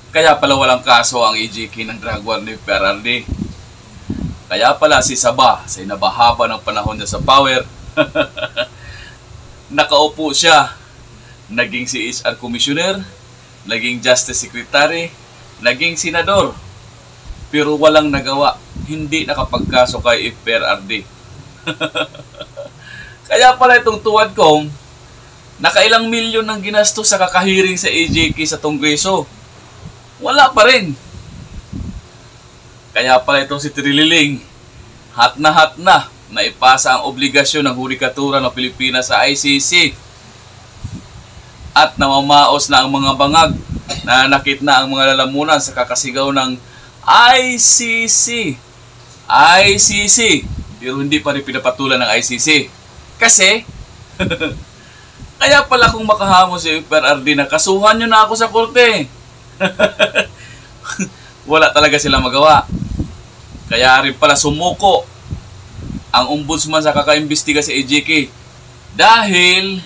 Kaya pala walang kaso ang EJK ng drug war ni PRRD. Kaya pala si Saba sa inabahaba ng panahon niya sa power, nakaupo siya, naging CHR Commissioner, naging Justice Secretary, naging Senador. Pero walang nagawa, hindi nakapagkaso kay PRRD. Kaya pala itong tuwad kong, nakailang milyon ng ginastos sa kakahiring sa EJK sa Kongreso. Wala pa rin. Kaya pala itong si Trililing, hat na ipasa ang obligasyon ng hudikatura ng Pilipinas sa ICC. At namamaos na ang mga bangag, nanakit na ang mga lalamunan sa kakasigaw ng ICC. ICC. Pero hindi pa rin pinapatulan ng ICC. Kasi, kaya pala kung makahamo si PRRD na kasuhan nyo na ako sa korte. Wala talaga sila magawa. Kaya rin pala sumuko ang ombudsman sa kakaimbestiga sa EJK dahil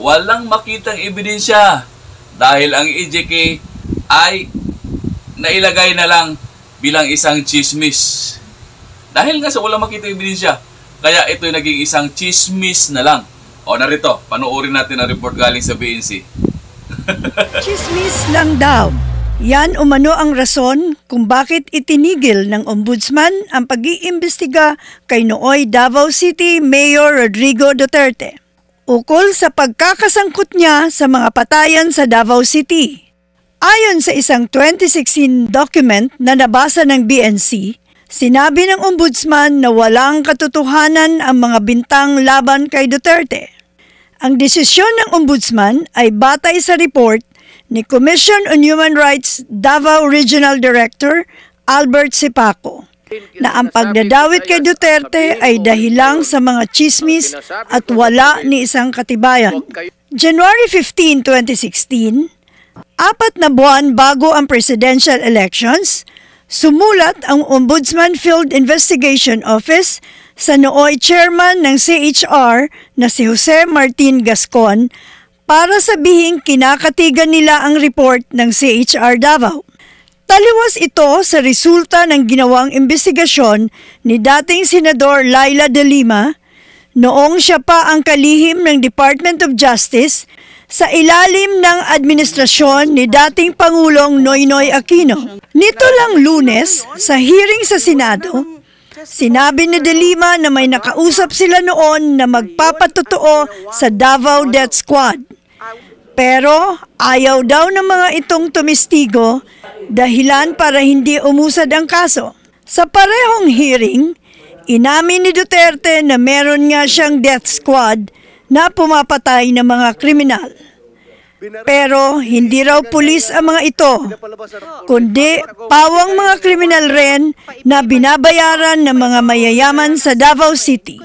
walang makitang ebidensya. Dahil ang EJK ay nailagay na lang bilang isang chismis. Dahil nga sa walang makitang ebidensya, kaya ito'y naging isang chismis na lang. O narito, panoorin natin ang report galing sa BNC. Chismis lang daw. Yan umano ang rason kung bakit itinigil ng ombudsman ang pag-iimbestiga kay nooy Davao City Mayor Rodrigo Duterte ukol sa pagkakasangkot niya sa mga patayan sa Davao City. Ayon sa isang 2016 document na nabasa ng BNC, sinabi ng ombudsman na walang katotohanan ang mga bintang laban kay Duterte. Ang desisyon ng ombudsman ay batay sa report ni Commission on Human Rights Davao Regional Director Albert Sipaco na ang pagdadawit kay Duterte ay dahilang sa mga chismis at wala ni isang katibayan. January 15, 2016, 4 na buwan bago ang presidential elections, sumulat ang Ombudsman Field Investigation Office sa nooy chairman ng CHR na si Jose Martin Gascon para sabihing kinakatigan nila ang report ng CHR Davao. Taliwas ito sa resulta ng ginawang investigasyon ni dating Senador Laila de Lima noong siya pa ang kalihim ng Department of Justice sa ilalim ng administrasyon ni dating Pangulong Noynoy Aquino. Nito lang Lunes, sa hearing sa Senado, sinabi ni de Lima na may nakausap sila noon na magpapatotoo sa Davao Death Squad. Pero ayaw daw ng mga itong tumistigo dahilan para hindi umusad ang kaso. Sa parehong hearing, inamin ni Duterte na meron nga siyang death squad na pumapatay ng mga kriminal. Pero hindi raw pulis ang mga ito, kundi pawang mga kriminal rin na binabayaran ng mga mayayaman sa Davao City.